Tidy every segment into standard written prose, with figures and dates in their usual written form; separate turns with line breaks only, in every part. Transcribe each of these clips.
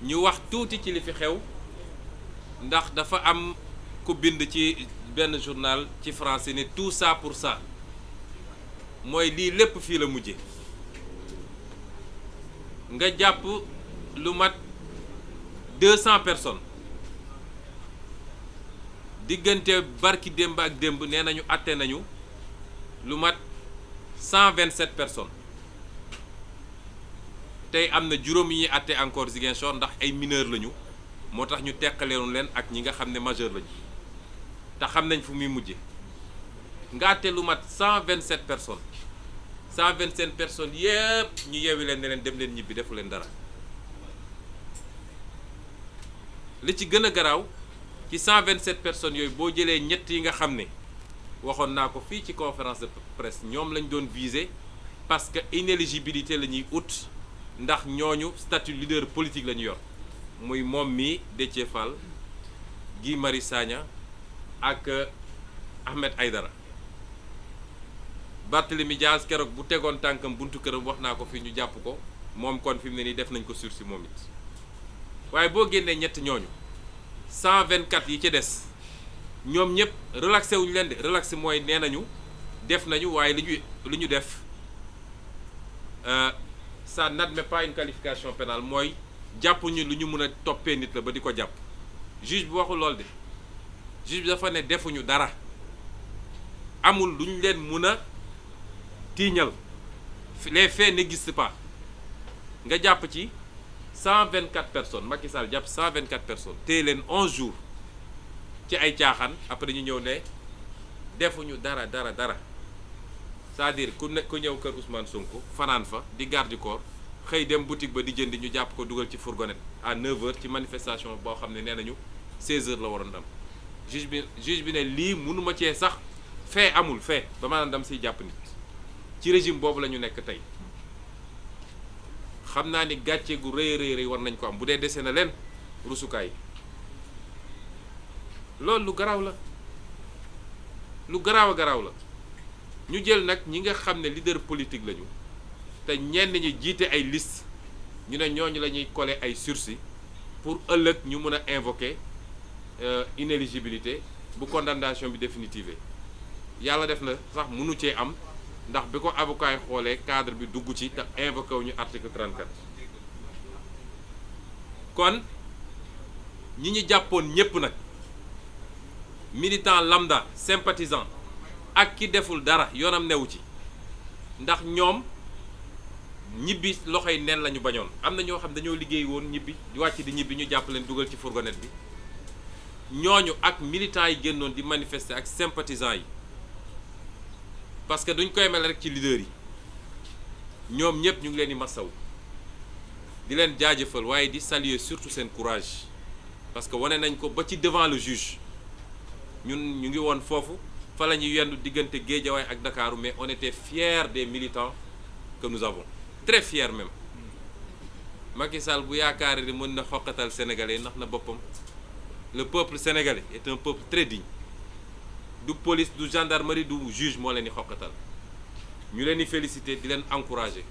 ñu wax tuuti ci li fi xew ndax dafa am ku bind ci benn journal ci français ne tout ça pour ça mooy lii lépp fii la mujje nga jàpp lu mat 200 personnes diggante barki démb ak démb nee nañu àtte nañu lu mat 127 personnes tey am na juróom yi ñuy àtte encore Ziguinchor ndax ay mineurs lañu moo tax ñu teqaleenu leen ak ñi nga xam ne majeur lañu te xam nañ fu muy mujje nga àtte lu mat 127 personnes 127 personnes yépp ñu yeewi leen ne leen dem leen ñibbi defu leen dara li ci gën a garaaw ci 127 personnes yooyu boo jëlee ñett yi nga xam ne waxoon naa ko fii ci conférence de presse ñoom lañ doon viser parce que inéligibilité la ñuy ut ndax ñooñu statut leader politique la ñu yor muy moom mii Déthié Fall Guy Marius Sagna ak Ahmed Aïdara Barthélémy Dias keroog bu tegoon tànkam buntu këram wax naa ko fi ñu jàpp ko moom kon fi mu ne nii def nañ ko sursis moom it waaye boo génnee ñett ñooñu 124 yi ci des ñoom ñëpp relaxé wuñu leen de relaxé mooy nee nañu def nañu waaye li ñu def ça n'admet pas une qualification pénale mooy jàpp ñu lu ñu mën a toppee nit la ba di ko jàpp juge bi waxul lool de juge bi dafa ne defuñu dara amul lu ñu leen mën a tiiñal les faits n'existent pas nga jàpp ci 124 personnes Macky Sall jàpp 124 personnes téye leen 11 jours ci ay caaxaan après ñu ñëw ne defuñu dara c'est-à-dire ku ñëw kër Ousmane Sonko fanaan fa di garde du corps xëy dem boutique ba di jëndi ñu jàpp ko dugal ci fourgonnette à 9h ci manifestation boo xam ne nee nañu 16h la waroon am juge bi ne lii mënuma cee sax fait amul fait ba maanaam dam siy jàpp nit ci régime boobu la ñu nekk tey xam naa ni gàcce gu rëy war nañ ko am bu dee dese na leen rusukaay loolu lu garaaw la lu garaaw la ñu jël nag ñi nga xam ne leader politique lañu te ñenn ñi jiite ay liste ñu ne ñooñu la ñuy coller ay sursis pour ëllëg ñu mën a invoquer inéligibilité bu condamnation bi définitive yàlla def na sax mënu cee am ndax bi ko avocat yi xoolee cadre bi dugg ci te invoqué wu ñu article 34 kon ñi ñu jàppoon ñépp nag militant lambda sympathisant ak ki deful dara yoonam newu ci ndax ñoom ñibbi loxoy neen la ñu bañoon am na ñoo xam dañoo liggéey woon ñibbi wàcc di ñibbi ñu jàpp leen dugal ci fourgonnette bi ñooñu ak militants yi génnoon di manifester ak sympathisants yi parce que duñ koy mel rek ci leader yi ñoom ñëpp ñu ngi leen di masaw di leen jaajëfal waaye di saluer surtout seen courage parce que wane nañ ko ba ci devant le juge ñun ñu ngi woon foofu fa la ñuy yendu diggante Guédiawaye ak Dakar mais on était fiers des militants que nous avons très fiers même Macky Sall bu yaakaar ni mën na xoqatal sénégalais ndax na boppam le peuple sénégalais est un peuple très digne du police du gendarmerie du juge moo leen di xoqatal ñu leen di féliciter di leen encourager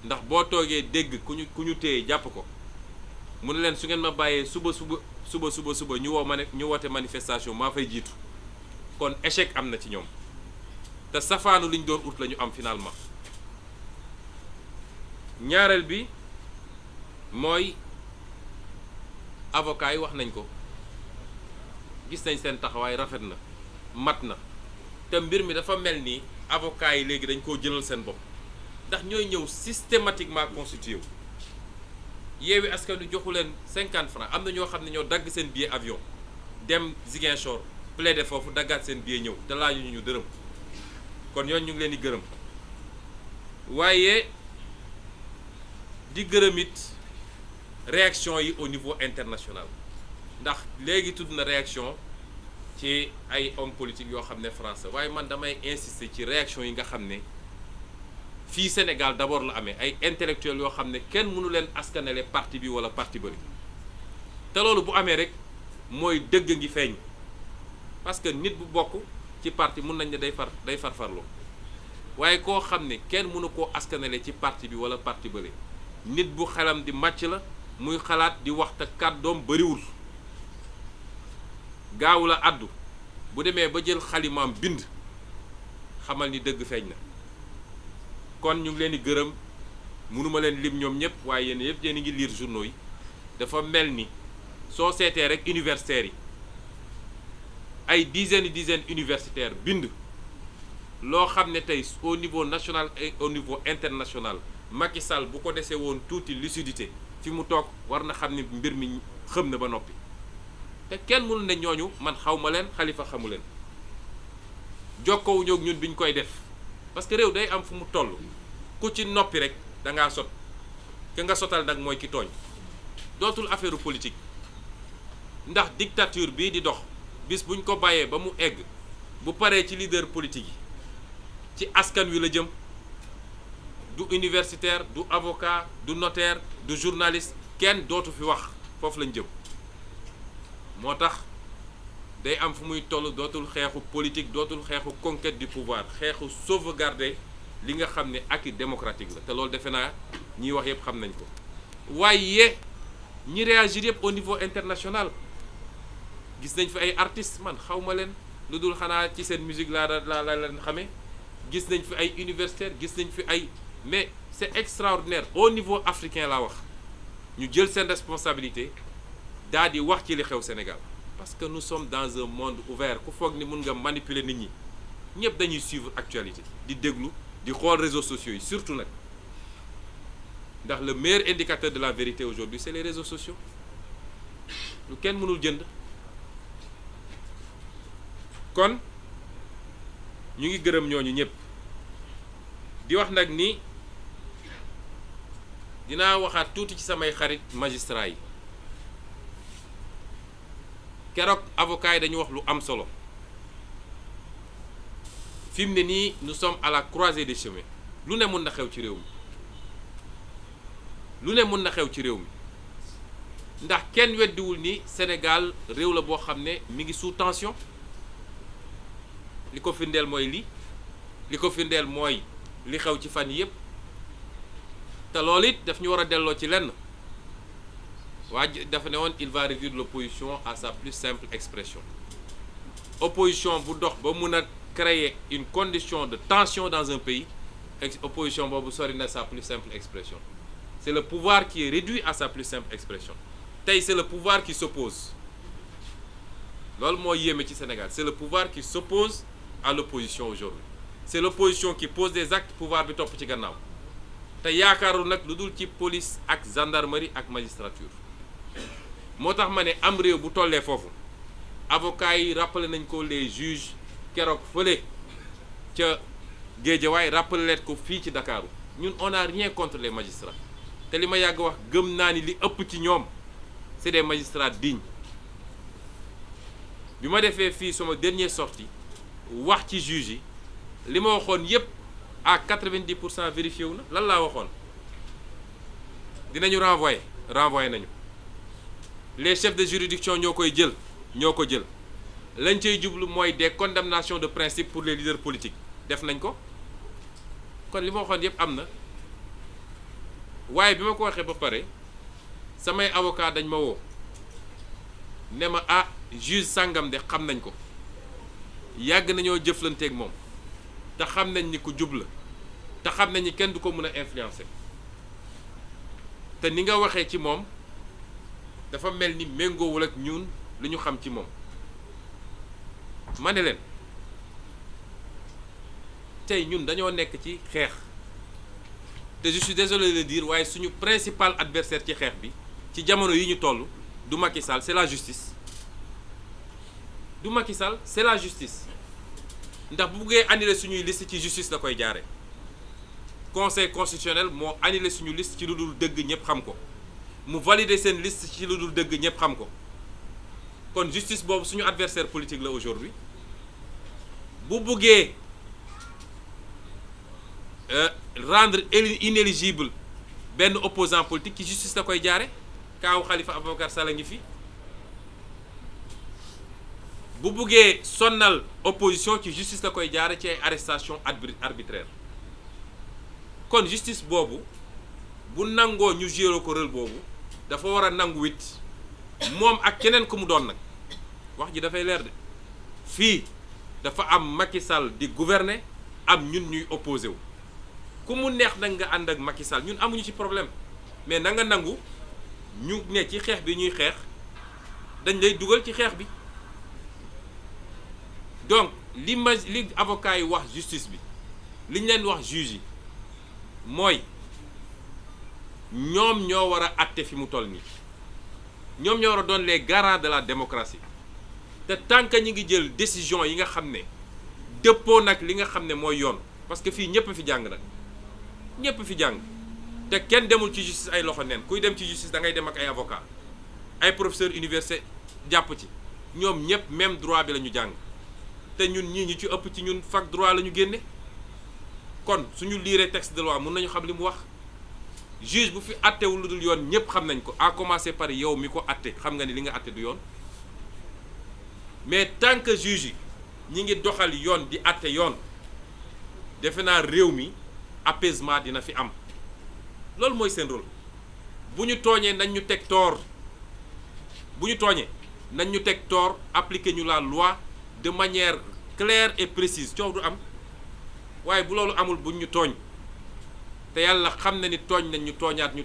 ndax boo toogee dégg ku ñu téye jàpp ko mu ne leen su ngeen ma bàyyee suba ñu woote manifestation maa fay jiitu kon échec am na ci ñoom te safaanu li ñu doon ut la ñu am finalement ñaareel bi mooy avocat yi wax nañ ko gis nañ seen taxawaay rafet na mat na te mbir mi dafa mel ni avocat yi léegi dañ koo jëlal seen bopp ndax ñooy ñëw systématiquement constitué wu Yewwi Askan Wi joxu leen 50 francs am na ñoo xam ne ñoo dagg seen billet avion dem Ziguinchor plaider foofu daggaat seen billet ñëw te laajuñu ñu dërëm kon ñooñu ñu ngi leen di gërëm waaye di gërëm it réaction yi au niveau international ndax léegi tudd na réaction ci ay hommes politiques yoo xam ne français waaye man damay insister ci réaction yi nga xam ne fii Sénégal d'abord la amee ay intellectuels yoo xam ne kenn mënu leen askanale parti bi wala parti bëri te loolu bu amee rek mooy dëgg ngi feeñ parce que nit bu bokk ci parti mun nañ ne day farfarloo waaye koo xam ne kenn mënu koo askanale ci parti bi wala parti bëri nit bu xelam di màcc la muy xalaat di wax te kàddoom bariwul gaaw la àddu bu demee ba jël xalimaam bind xamal ni dëgg feeñ na. kon ñu ngi leen di gërëm mënuma leen lim ñoom ñëpp waaye yéen yëpp yéen a ngi lire journaux yi dafa mel ni soo seetee rek universitaires yi ay dizaines universitaires bind loo xam ne tey au niveau national et au niveau international Macky Sall bu ko desee woon tuuti lucidité fi mu toog war na xam ne mbir mi xëm na ba noppi te kenn mënul ne ñooñu man xaw ma leen Khalifa xamu leen jokkowuñu ak ñun biñ koy def parce que réew day am fu mu toll ku ci noppi rek da ngaa sot ke nga sotal nag mooy ki tooñ dootul affaire politique ndax dictature bii di dox bis buñ ko bàyyee ba mu egg bu paree ci leader politique yi ci askan wi la jëm du universitaire du avocat du notaire du journaliste kenn dootu fi wax foofu lañ jëm moo tax day am fu muy toll dootul xeexu politique dootul xeexu conquête du pouvoir xeexu sauvegarder li nga xam ne acquis démocratique la te loolu defe naa ñiy wax yëpp xam nañ ko waaye ñi réagir yëpp au niveau international gis nañ fi ay artistes man xaw ma leen lu dul xanaa ci seen musique laa leen xamee gis nañ fi ay universitaires gis nañ fi ay mais c'est extraordinaire au niveau africain laa wax ñu jël seen responsabilité daal di wax ci li xew Sénégal parce que nous sommes dans un monde ouvert ku foog ni mun nga manipuler nit ñi ñëpp dañuy suivre actualité di déglu di xool réseaux sociaux yi surtout nag ndax le meilleur indicateur de la vérité aujourd'hui c'est les réseaux sociaux lu kenn mënul jënd kon ñu ngi gërëm ñooñu ñëpp di wax nag ni dinaa waxaat tuuti ci samay xarit magistrat yi keroog avocat yi dañu wax lu am solo fi mu ne nii nous sommes à la croisée des chemins lu ne mun na xew ci réew mi lu ne mun na xew ci réew mi ndax kenn weddiwul ni Sénégal réew la boo xam ne mi ngi sous tension li ko firndeel mooy li ko firndeel mooy li xew ci fan yëpp te loolu it daf ñu war a delloo ci lenn waa dafa ne woon il va réduire l'opposition à sa plus simple expression opposition bu dox ba mun a créer une condition de tension dans un pays opposition boobu sori na sa plus simple expression c'est le pouvoir qui est réduit à sa plus simple expression tey c'est le pouvoir qui s'oppose loolu moo yéeme ci Sénégal c'est le pouvoir qui s'oppose à l'opposition aujourd'hui c'est l'opposition qui pose des actes pouvoir bi topp ci gannaaw te yaakaarul nag lu dul ci police ak gendarmerie ak magistrature moo tax ma ne am réew bu tollee foofu avocats yi rappelé nañ ko les juges keroog fële ca Guédiawaye rappelé leen ko fii ci Dakaaru ñun on n'a rien contre les magistrats te li ma yàgg wax gëm naa ni li ëpp ci ñoom c'est des magistrats dignes bi ma defee fii sama dernière sortie wax ci juges yi li ma waxoon yépp à 90% vérifié wu na lan laa waxoon dinañu renvoyer nañu les chefs de juridiction ñoo koy jël ñoo ko jël lañ cay jublu mooy des condamnations de principe pour les leaders politiques def nañ ko kon li ma waxoon yépp am na waaye bi ma ko waxee ba pare samay avocat dañ ma woo ne ma ah juge sàngam de xam nañ ko yàgg nañoo jëflanteeg moom te xam nañ ni ku jub la te xam nañ ni kenn du ko mën a influencer te ni nga waxee ci moom dafa mel ni méngoowul ak ñun lu ñu xam ci moom ma ne leen tey ñun dañoo nekk ci xeex te je suis désolé de le dire waaye suñu principal adversaire ci xeex bi ci jamono yi ñu toll du Macky Sall c'est la justice du Macky Sall c'est la justice ndax bu buggee annuler suñuy liste ci justice la koy jaare conseil constitutionnel moo annulé suñu liste ci lu dul dëgg ñëpp xam ko mu valider seen liste ci lu dul dëgg ñëpp xam ko kon justice boobu suñu adversaire politique la aujourd'hui bu buggee rendre inéligible benn opposant politique ci justice la koy jaare kaaw Khalifa Ababacar Sall ngi fi bu buggee sonnal opposition ci justice la koy jaare ci ay arrestation arbitraire kon justice boobu bu nangoo ñu jouer ko rôle boobu dafa war a nangu it moom ak keneen ku mu doon nag wax ji dafay leer de fii dafa am Macky Sall di gouverner am ñun ñuy opposé wu ku mu neex nag nga ànd ak Macky Sall ñun amuñu ci problème mais na nga nangu ñu ne ci xeex bi ñuy xeex dañ lay dugal ci xeex bi donc li avocat yi wax justice bi li ñu leen wax juge yi mooy ñoom ñoo war a àtte fi mu toll nii ñoom ñoo war a doon les garants de la démocratie te tant que ñi ngi jël décision yi nga xam ne dëppoo nag li nga xam ne mooy yoon parce que fii ñëpp fi jàng nag ñëpp fi jàng te kenn demul ci justice ay loxo neen kuy dem ci justice da ngay dem ak ay avocat ay professeur université jàpp ci ñoom ñëpp même droit bi la ñu jàng te ñun ñii ñu ci ëpp ci ñun fac droit la ñu génne kon suñu liiree texte de loi mun nañu xam li mu wax juge bu fi attewul lu dul yoon ñëpp xam nañ ko à commencer par yow mi ko atte xam nga ni li nga atte du yoon mais tant que juge yi ñi ngi doxal yoon di atte yoon defe naa réew mi apaisement dina fi am loolu mooy seen rôle bu ñu tooñee nañ ñu teg tort bu ñu tooñee nañ ñu teg tort appliquer ñu la loi de manière claire et précise coow du am waaye bu loolu amul buñ ñu tooñ te yàlla xam na ni tooñ nañ ñu tooñaat ñu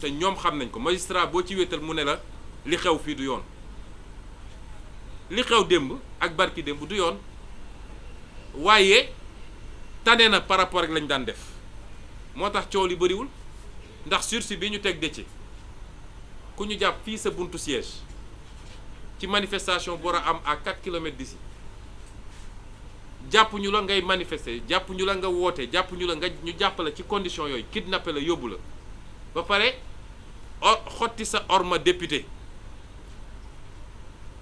te ñoom xam nañ ko magistrat boo ci wéetal mu ne la li xew fii du yoon li xew démb ak barki démb du yoon waaye tane na par rapport ak lañ daan def moo tax coow li bëriwul ndax sursis bi ñu teg Déthié ku ñu jàpp fii sa buntu siège ci manifestation bu war a am à 4 kilomètres d'ici jàpp ñu la ngay manifester jàpp ñu la nga woote jàpp ñu la nga ñu jàpp la ci condition yooyu kidnappé la yóbbu la ba pare xotti sa orma député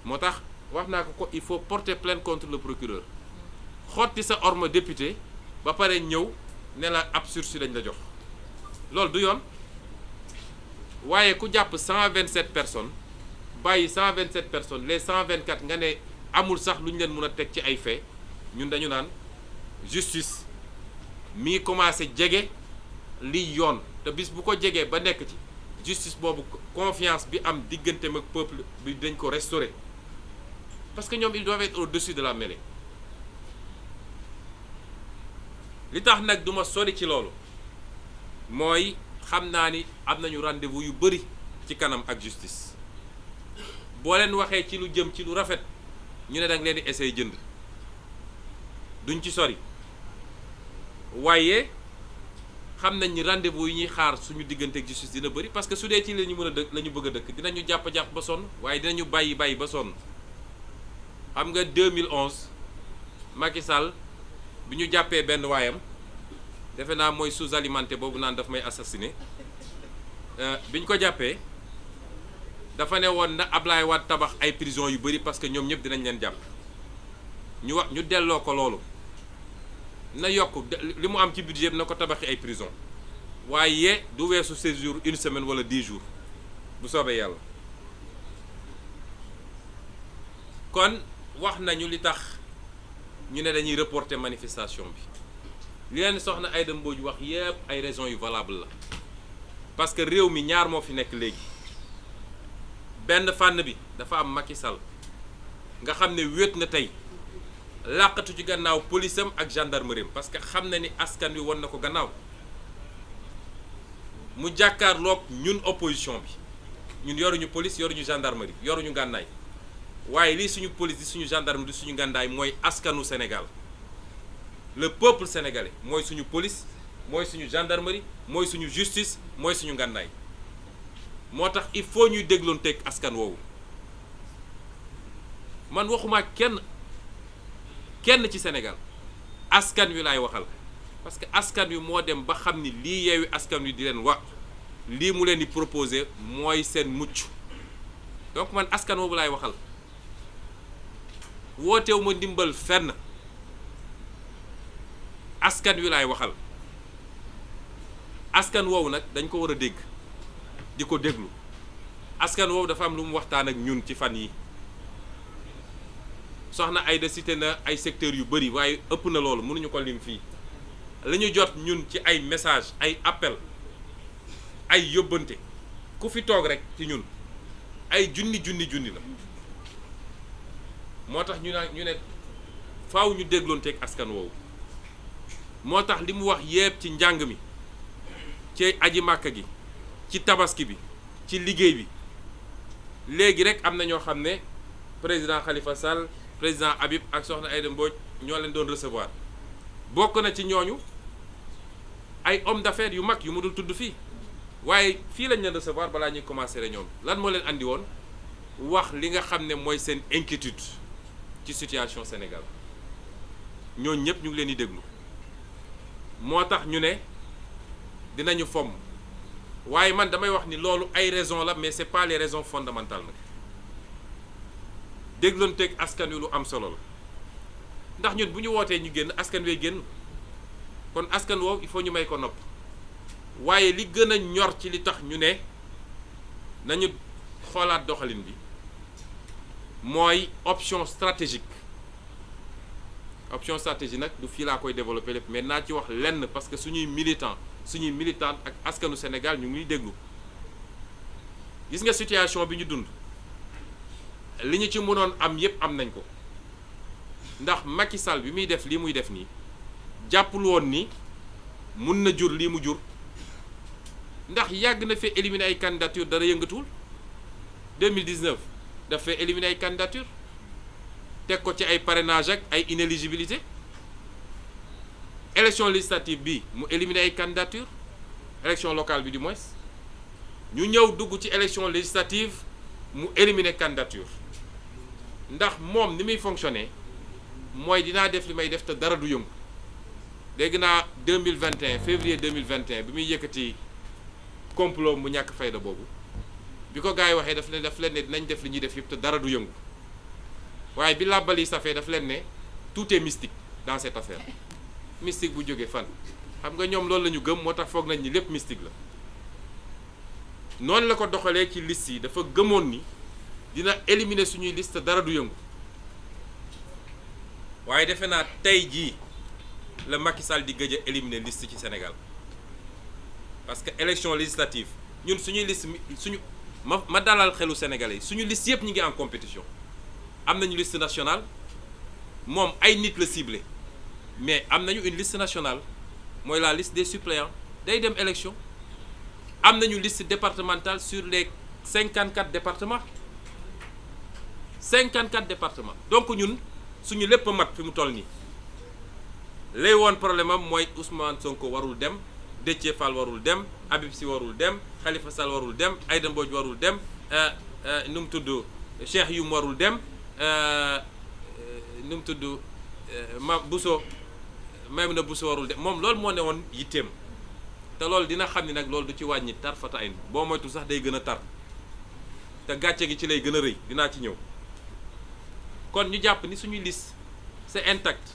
moo tax wax naa ko il faut porter plainte contre le procureur xotti sa orma député ba pare ñëw ne la ab sursis dañ la jox loolu du yoon waaye ku jàpp 127 personnes bàyyi 127 personnes les 124 nga ne amul sax lu ñu leen mën a teg ci ay faits ñun dañu naan justice mi ngi commencé jege liy yoon te bis bu ko jegee ba nekk ci justice boobu confiance bi am digganteem ak peuple bi dañ ko restaurer parce que ñoom ils doivent être au-dessus de la mêlée li tax nag duma sori ci loolu mooy xam naa ni am nañu rendez-vous yu bari ci kanam ak justice boo leen waxee ci lu jëm ci lu rafet ñu ne danga leen di essayer jënd duñ ci sori waaye xam nañ ni rendez-vous yi ñuy xaar suñu diggante ak justice dina bëri parce que su dee ci la ñu mën a dëkk la ñu bëgg a dëkk dinañu jàpp ba sonn waaye dinañu bàyyi ba sonn xam nga 2011 Macky Sall bi ñu jàppee benn waayam defe naa mooy sous-alimenté boobu naan daf may assassiné bi ñu ko jàppee dafa ne woon na Ablaye Wade tabax ay prison yu bëri parce que ñoom ñëpp dinañ leen jàpp ñu delloo ko loolu na yokk li mu am ci budget na ko tabaxi ay prison waaye du weesu séjour une semaine wala 10 jours bu soobee yàlla kon wax nañu li tax ñu ne dañuy reporter manifestation bi li leen soxna Aïda Mbodj wax yépp ay raisons yu valable la parce que réew mi ñaar moo fi nekk léegi benn fànn bi dafa am Macky Sall nga xam ne wéet na tey làqatu ci gannaaw police-am ak gendarmerie parce que xam na ni askan wi won na ko gannaaw mu jàkkaarloog ñun opposition bi ñun yoruñu police yoruñu gendarmerie yoruñu gànnaay waaye lii suñu police di suñu gendarmerie di suñu gànnaay mooy askanu Sénégal le peuple sénégalais mooy suñu police mooy suñu gendarmerie mooy suñu justice mooy suñu gànnaay moo tax il faut ñuy dégloonteeg askan woowu man waxuma kenn ci Sénégal askan wi laay waxal parce que askan wi moo dem ba xam ni lii yeewi askan wi di leen wax lii mu leen di proposer mooy seen mucc donc man askan woowu laay waxal wootewu ma ndimbal fenn askan wi laay waxal askan woowu nag dañ ko war a dégg di ko déglu askan woowu dafa am lu mu waxtaan ak ñun ci fan yi soxna Aïda cité na ay secteurs yu bëri waaye ëpp na loolu mënuñu ko lim fii la ñu jot ñun ci ay message ay appel ay yóbbante ku fi toog rek ci ñun ay junni la moo tax ñu ne faaw ñu dégloonteeg askan woowu moo tax li mu wax yépp ci njàng mi ci aji màkka gi ci tabaski bi ci liggéey bi léegi rek am na ñoo xam ne président Khalifa Sall président Habib ak soxna Aïda Mbodj ñoo leen doon recevoir bokk na ci ñooñu ay homme d'affaires yu mag yu mu dul tudd fii waaye fii lañ leen recevoir balaa ñuy commencer réunion bi lan moo leen andi woon wax li nga xam ne mooy seen inquiétude ci situation Sénégal ñooñu ñëpp ñu ngi leen di déglu moo tax ñu ne dinañu fomm waaye man damay wax ni loolu ay raisons la mais c'est pas les raisons fondamentales nag dégloonteeg askan wi lu am solo la ndax ñun bu ñu wootee ñu génn askan wee génn kon askan woowu il faut ñu may ko nopp waaye li gën a ñor ci li tax ñu ne nañu xoolaat doxalin bi mooy option stratégique nag du fii laa koy développer lépp mais naa ci wax lenn parce que suñuy militant ak askanu Sénégal ñu ngi déglu gis nga situation bi ñu dund li ñu ci mënoon am yépp am nañ ko ndax Macky Sall bi muy def lii muy def nii jàppul woon ni mun na jur lii mu jur ndax yàgg na fee éliminer ay candidature dara yëngatuwul 2019 daf fee éliminer ay candidature teg ko ci ay parrainage ak ay inéligibilité élection législative bi mu éliminer ay candidature élection locale bi du moins ñu ñëw dugg ci élection législative mu éliminer candidature ndax moom ni muy fonctionner mooy dinaa def li may def te dara du yëngu dégg naa 2021 février 2021 bi muy yëkkati complot mu ñàkk fayda boobu bi ko gars yi waxee daf leen ne dinañ def li ñuy def yëpp te dara du yëngu waaye bi làbbali safee daf leen ne tout est mystique dans cette affaire mystique bu jógee fan xam nga ñoom loolu la ñu gëm moo tax foog nañ ni lépp mystique la noonu la ko doxalee ci liste yi dafa gëmoon ni dina éliminer suñuy liste te dara du yëngu waaye defe naa tey jii la Macky Sall di gëj a éliminer liste ci Sénégal parce que élection législative ñun suñuy liste ma dalal xelu Sénégalais yi suñu liste yëpp ñu ngi en compétition am nañu liste nationale moom ay nit la ciblé mais am nañu une liste nationale mooy la liste des suppléants day dem élection am nañu liste départementale sur les 54 départements donc ñun suñu lépp a mat fi mu toll nii lay woon problème am mooy Ousmane Sonko warul dem Déthié Fall warul dem Habib Sy warul dem Khalifa Sall warul dem Aïda Mbodj warul dem nu mu tudd Cheikh Youm warul dem nu mu tudd Maïmouna Bousso warul dem moom loolu moo ne woon yitteem te loolu dina xam ni nag loolu du ci wàññi tar fata ay boo moytu sax day gën a tar te gàcce gi ci lay gën a rëy dinaa ci ñëw kon ñu jàpp ni suñuy liste c'est intact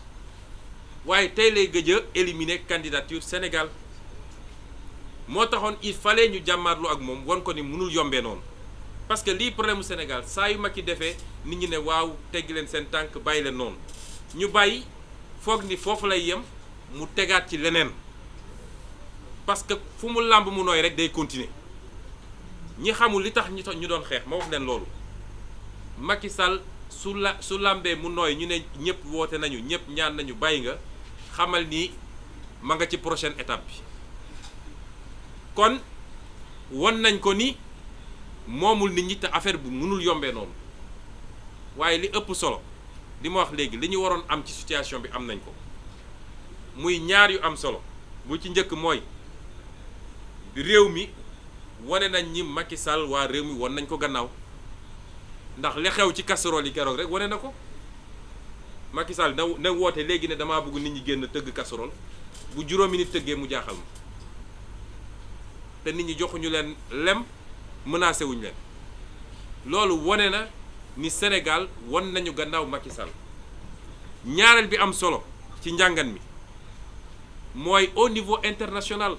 waaye tey lay gëj a éliminer candidature Sénégal moo taxoon il fallait ñu jàmmaarlu ak moom won ko ni mënul yombee noonu parce que lii problème mu Sénégal saa yu Macky defee nit ñi ne waaw teggi leen seen tànk bàyyi leen noonu ñu bàyyi foog ni foofu lay yem mu tegaat ci leneen parce que fu mu làmb mu nooy rek day continuer ñi xamul li tax ñu doon xeex ma wax leen loolu Macky Sall su làmbee mu nooy ñu ne ñëpp woote nañu ñëpp ñaan nañu bàyyi nga xamal ni ma nga ci prochaine étape bi kon won nañ ko ni moomul nit ñi te affaire bi mënul yombee noonu waaye li ëpp solo li ma wax léegi li ñu waroon am ci situation bi am nañ ko muy ñaar yu am solo bu ci njëkk mooy réew mi wane nañ ñi Macky Sall waa réew mi won nañ ko gannaaw ndax li xew ci casserole yi keroog rek wane na ko Macky Sall na woote léegi ne damaa bëgg nit ñi génn tëgg casserole bu juróomi nit tëggee mu jaaxal ma te nit ñi joxuñu leen lem menacé wuñu leen loolu wane na ni Sénégal won nañu gannaaw Macky Sall ñaareel bi am solo ci njàngan mi mooy au niveau international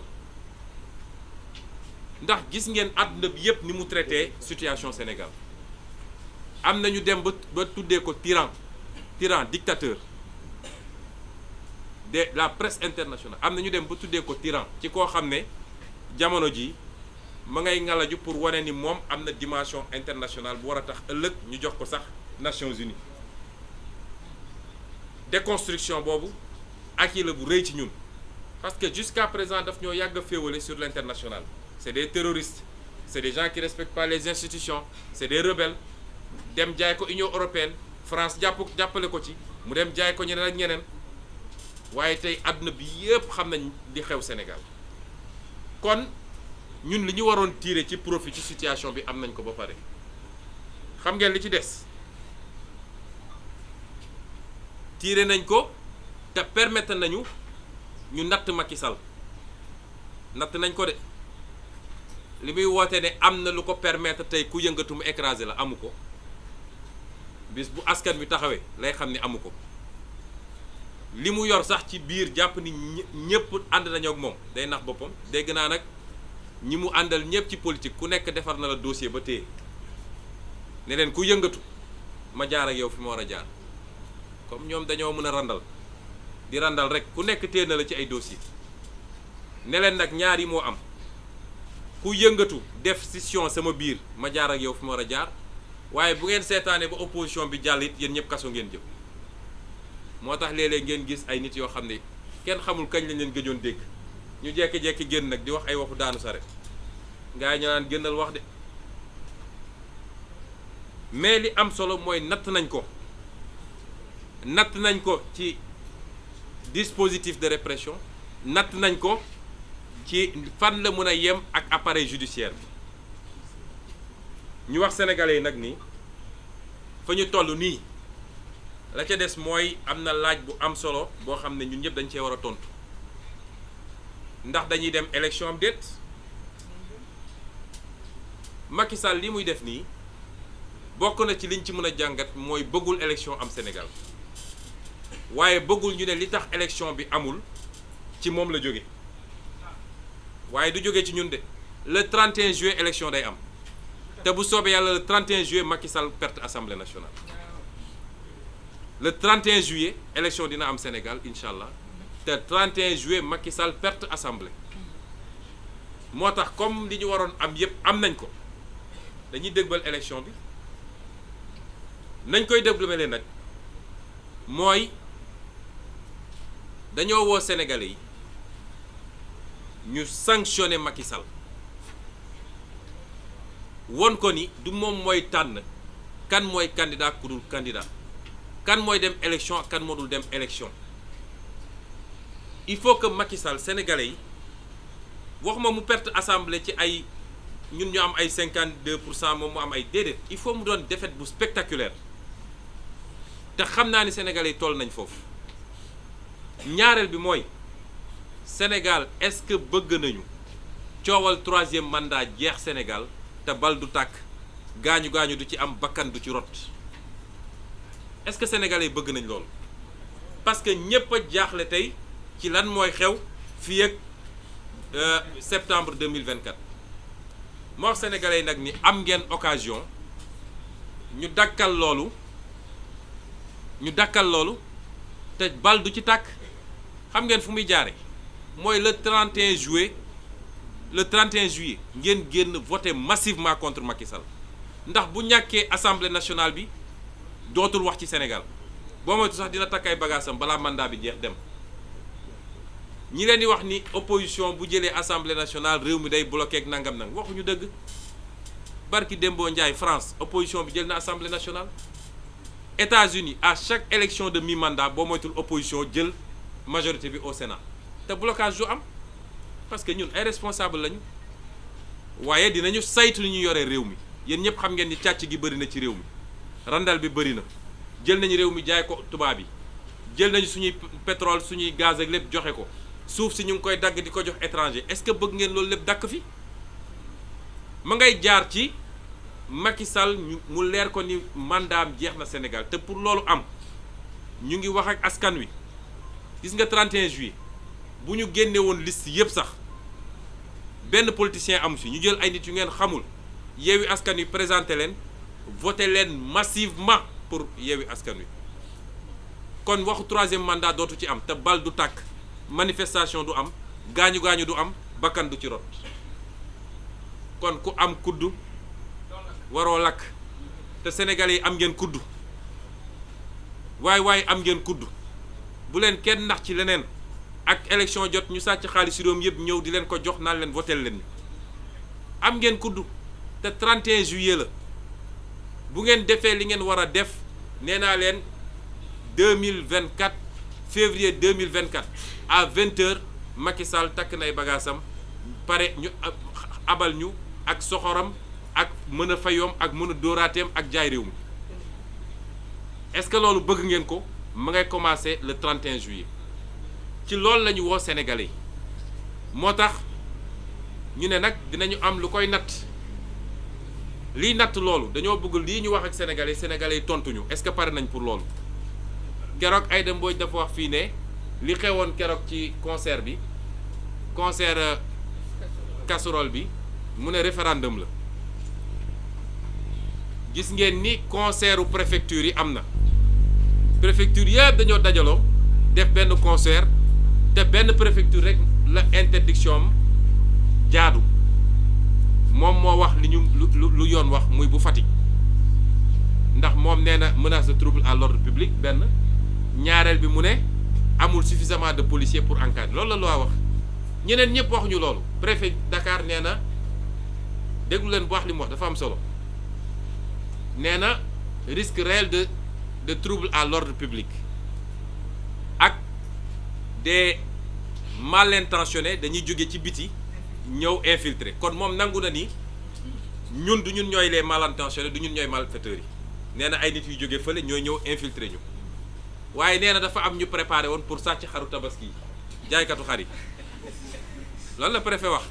ndax gis ngeen àdduna bi yépp ni mu traité situation Sénégal am na ñu dem ba tuddee ko tyran dictateur de la presse internationale am na ñu dem ba tuddee ko tyran ci koo xam ne jamono ji ma ngay ngalaju pour wane ni moom am na dimension internationale bu war a tax ëllëg ñu jox ko sax Nations Unies déconstruction boobu ak yi la bu rëy ci ñun parce que jusqu'à présent daf ñoo yàgg a féewale sur l'international. C'est des terroristes, c'est des gens qui respectent pas les institutions, c'est des rebelles. Dem jaay ko Union européenne, France jàppale ko ci mu dem jaay ko ñeneen ak ñeneen waaye tey àdduna bi yépp xam nañ li xew Sénégal kon ñun li ñu waroon tirer ci profit ci situation bi am nañ ko ba pare. Xam ngeen li ci des tirer nañ ko te permettre nañu ñu natt Macky Sall natt nañ ko de li muy woote ne am na lu ko permettre tey ku yëngatu mu écraser la amu ko bis bu askan bi taxawee lay xam ni amu ko li mu yor sax ci biir jàpp ni ñëpp ànd nañoo ak moom day nax boppam. dégg naa nag ñi mu àndal ñëpp ci politique ku nekk defar na la dossier ba téye ne leen ku yëngatu ma jaar ak yow fi ma war a jaar comme ñoom dañoo mën a randal di randal rek ku nekk téye na la ci ay dossier ne leen nag ñaar yi moo am ku yëngatu def scission sama biir ma jaar ak yow fi ma war a jaar waaye bu ngeen seetaanee ba opposition bi jàll it yéen ñëpp kaso ngeen jëm. moo tax léeg-léeg ngeen gis ay nit yoo xam ne kenn xamul kañ lañ leen gëjoon dégg ñu jekki-jekki génn nag di wax ay waxu daanu sare ngaa yi ñu naan génnal wax de mais li am solo mooy natt nañ ko ci dispositif de répression natt nañ ko ci fan la mën a yem ak appareil judiciaire bi ñu wax sénégalais yi nag ni fa ñu toll nii la ca des mooy am na laaj bu am solo boo xam ne ñun ñëpp dañ cee war a tontu ndax dañuy dem élection am déet. Macky Sall li muy def nii bokk na ci liñ ci mën a jàngat mooy bëggul élection am Sénégal waaye bëggul ñu ne li tax élection bi amul ci moom la jóge waaye du jóge ci ñun de le 31 juillet élection day am te bu soobee yàlla le 31 juillet Macky Sall perte assemblée nationale. Le 31 juillet élection dina am Sénégal incha allah te 31 juillet Macky Sall perte assemblée moo tax comme li ñu waroon am yépp am nañ ko dañuy dëgbal élection bi nañ koy dégluwalee nag mooy dañoo woo Sénégalais yi ñu sanctionner Macky Sall won ko ni du moom mooy tànn kan mooy candidat ku dul candidat. kan mooy dem élection ak kan moo dul dem élection il faut que Macky Sall sénégalais yi waxuma mu perte assemblée ci ay ñun ñu am ay 52% moom mu am ay déedéet il faut mu doon défaite bu spectaculaire te xam naa ni sénégalais yi toll nañ foofu. ñaareel bi mooy Sénégal est-ce que bëgg nañu coowal 3e mandat jeex Sénégal te bal du tàkk gaañu gaañu du ci am bakkan du ci rot. Est-ce que sénégalais bëgg nañ loolu parce que ñëpp a jaaxle tey ci lan mooy xew fii ak septembre 2024 moo wax sénégalais nag ni am ngeen occasion ñu dakkal loolu te bal du ci tàkk. Xam ngeen fu muy jaare mooy le 31 juillet ngeen génn voter massivement contre Macky Sall ndax bu ñàkkee assemblée nationale bi dootul wax ci Sénégal boo moytu sax dina takk ay bagaasam balaa mandat bi jeex dem. ñi leen di wax ni opposition bu jëlee assemblée nationale réew mi day bloqué ak nangam nang waxuñu dëgg. Barki Dembo Ndiaye France opposition bi jël na assemblée nationale. États-Unis à chaque élection de mi-mandat boo moytul opposition jël majorité bi au Sénat te blocage du am parce que ñun ay responsable lañu waaye dinañu saytu li ñu yoree réew mi yéen ñëpp xam ngeen ni càcc gi bëri na ci réew mi. randal bi bëri na jël nañu réew mi jaay ko tubaab yi jël nañu suñuy pétrole suñuy gaz ak lépp joxe ko suuf si ñu ngi koy dagg di ko jox étranger est-ce que bëgg ngeen loolu lépp dakk fi ma ngay jaar ci Macky Sall mu leer ko ni mandaam jeex na Sénégal te pour loolu am ñu ngi wax ak askan wi gis nga 31 juillet bu ñu génne woon liste yépp sax benn politicien amu si ñu jël ay nit yu ngeen xamul Yewwi Askan Wi présenté leen voté leen massivement pour Yewwi Askan Wi kon waxu 3e mandat dootu ci am te bal du tàkk manifestation du am gaañu gaañu du am bakkan du ci rot kon ku am kuddu waroo lakk te sénégalais yi am ngeen kuddu waay am ngeen kuddu bu leen kenn nax ci leneen ak élection jot ñu sàcc xaalis réew mi yëpp ñëw di leen ko jox naan leen votel leen am ngeen kuddu te 31 juillet la bu ngeen defee li ngeen war a def nee naa leen 2024 février 2024 à 20h Macky Sall takk nay bagaasam pare ñu abal ñu ak soxoram ak mën a fayoom ak mën a dóoraateem ak jaay réew mi est-ce que loolu bëgg ngeen ko ma ngay commencer le 31 juillet ci loolu la ñu woo Sénégalais yi moo tax ñu ne nag dinañu am lu koy natt liy natt loolu dañoo bëgg lii ñu wax ak sénégalais yi tontuñu est-ce que pare nañ pour loolu keroog Aïda Mbodj dafa wax fii ne li xewoon keroog ci concert bi concert casserole bi mu ne référendum la gis ngeen ni concertu préfecture yi am na préfecture yëpp dañoo dajaloo def benn concert te benn préfecture rek la interdiction am jaadu moom moo wax li ñu lu yoon wax muy bu Fatick ndax moom nee na menace de trouble à l'ordre public benn ñaareel bi mu ne amul suffisamment de policiers pour encadrer loolu la loi wax ñeneen ñëpp waxuñu loolu préfet Dakar nee na déglu leen bu wax li mu wax dafa am solo nee na risque réel de trouble à l'ordre public ak des mal intentionnés dañuy jóge ci biti ñëw infiltrer kon moom nangu na ni ñun du ñun ñooy les mal intentionnés du ñun ñooy malfaiteurs yi nee na ay nit yu jóge fële ñooy ñëw infiltrer ñu waaye nee na dafa am ñu préparé woon pour sàcc xaru tabaski yi jaaykatu xar yi loolu la préfet wax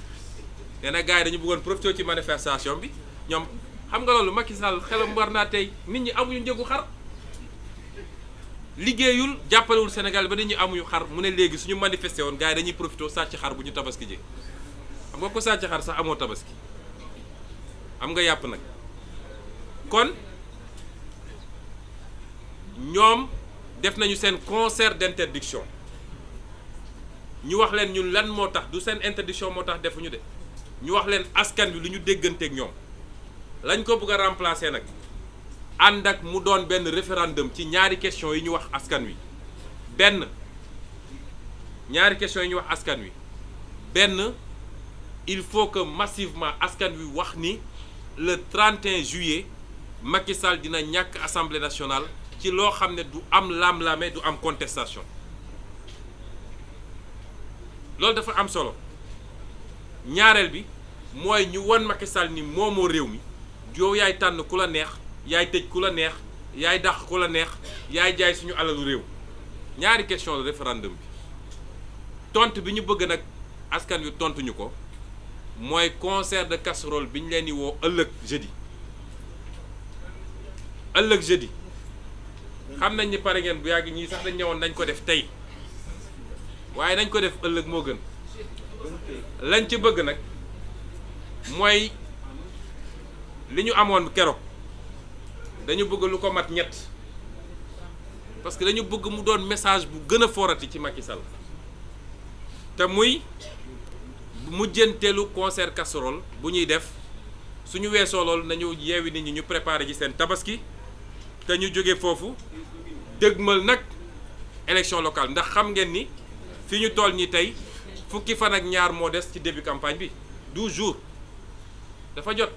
nee na gars yi dañu bëggoon profité ci manifestation bi ñoom xam nga loolu Macky Sall xelam war naa tey nit ñi amuñu njëgu xar liggéeyul jàppalewul Sénégal ba nit ñi amuñu xar mu ne léegi suñu manifesté woon gars yi dañuy profité sàcc xar bu ñu tabaski ji xam nga ko sàcc xar sax amoo tabaski am nga yàpp nag kon ñoom def nañu seen concert d'interdiction ñu wax leen ñun lan moo tax du seen interdiction moo tax defuñu de ñu wax leen askan wi lu ñu dégganteeg ñoom lañ ko bëgg a remplacer nag ànd ak mu doon benn référendum ci ñaari question yi ñu wax askan wi benn ñaari question yi ñu wax askan wi benn il faut que massivement askan wi wax ni le 31 juillet Macky Sall dina ñàkk assemblée nationale ci loo xam ne du am laam-laame du am contestation loolu dafa am solo ñaareel bi mooy ñu won Macky Sall ni moomoo réew mi yow yaay tànn ku la neex yaay tëj ku la neex yaay dàq ku la neex yaay jaay suñu alalu réew ñaari question la référendum bi tontu bi ñu bëgg nag askan wi tontuñu ko mooy concert de casserole bi ñu leen di woo ëllëg jeudi xam nañ ni pare ngeen bu yàgg ñii sax dañ ñëwoon nañ ko def tey waaye nañ ko def ëllëg moo gën lañ ci bëgg nag mooy li ñu amoon keroog dañu bëgg lu ko mat ñett parce que dañu bëgg mu doon message bu gën a forati ci Macky Sall te muy mujjanteelu concert casserole bu ñuy def suñu weesoo loolu nañu yeewi nit ñi ñu préparer ci seen tabaski te ñu jóge foofu dëgmal nag élection locale ndax xam ngeen ni fi ñu toll nii tey fukki fan ak ñaar moo des ci début campagne bi 12 jours dafa jot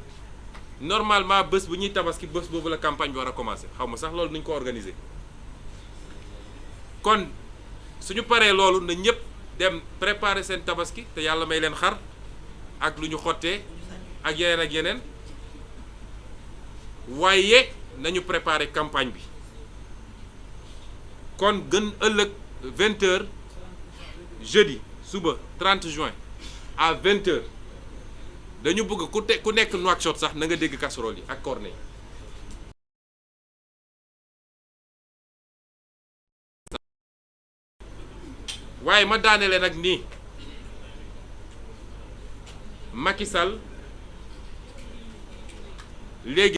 normalement bés bu ñuy tabaski bés boobu la campagne bi war a commencer xaw ma sax loolu nuñ ko organiser kon suñu paree loolu na ñëpp dem préparer seen tabaski te yàlla may leen xar ak lu ñu xottee ak yeneen waaye nañu préparer campagne bi kon gën ëllëg 20h jeudi suba 30 juin à 20h dañu bëgg ku nekk Nouakchott sax na nga dégg casserole yi ak cornet yi waaye ma daanele nag nii Macky Sall léegi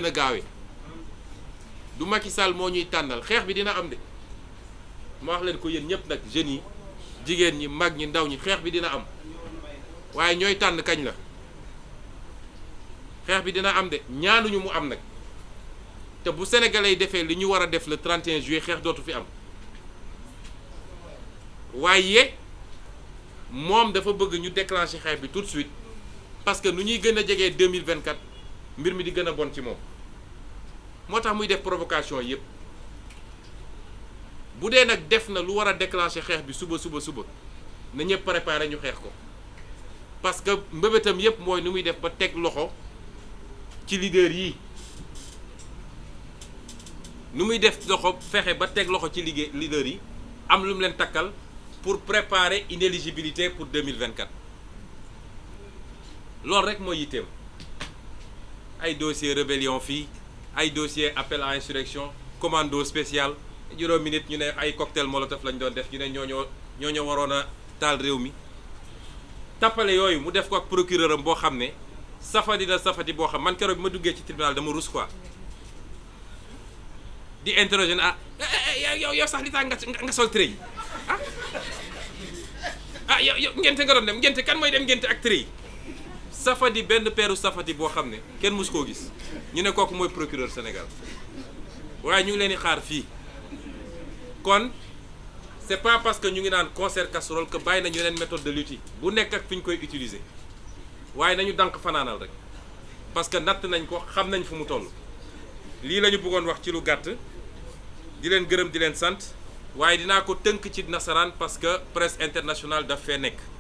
na gaawe du Macky Sall moo ñuy tànnal xeex bi dina am de ma wax leen ko yéen ñëpp nag jeunes yi jigéen ñi mag ñi ndaw ñi xeex bi dina am waaye ñooy tànn kañ la xeex bi dina am de ñaanuñu mu am nag te bu sénégalais yi defee li ñu war a def le 31 juillet xeex dootu fi am waaye moom dafa bëgg ñu déclencher xeex bi tout de suite parce que nu ñuy gën a jegee 2024 mbir mi di gën a bon ci moom moo tax muy def provocation yépp bu dee nag def na lu war a déclencher xeex bi suba na ñëpp préparer ñu xeex ko parce que mbébétam yépp mooy nu muy def ba teg loxo ci leader yi nu muy def loxo fexe ba teg loxo ci leader yi am lu mu leen takkal pour préparer inéligibilité pour 2024 loolu rek mooy yitteem ay dossier rébellion fii ay dossier appel à insurrection commando spécial juróomi nit ñu ne ay cocktail molotov lañ doon def ñu ne ñoo waroon a taal réew mi tappale yooyu mu def ko ak procureur am boo xam ne safati boo xam man keroog bi ma duggee ci tribunal dama rus quoi di interroger yow sax li tax nga sol trait yi yow ngente nga doon dem ngente kan mooy dem ngente ak trait yi safati benn peeru safati boo xam ne kenn mus koo gis ñu ne kooku mooy procureur Sénégal waaye ñu ngi leen di xaar fii kon c'est pas parce que ñu ngi naan concert casserole que bàyyi nañu yeneen méthode de lutte bu nekk ak fi ñu koy utiliser waaye nañu dànk fanaanal rek parce que natt nañ ko xam nañ fu mu toll lii la ñu bëggoon wax ci lu gàtt di leen gërëm di leen sant waaye dinaa ko tënk ci nasaraan parce que presse internationale daf fee nekk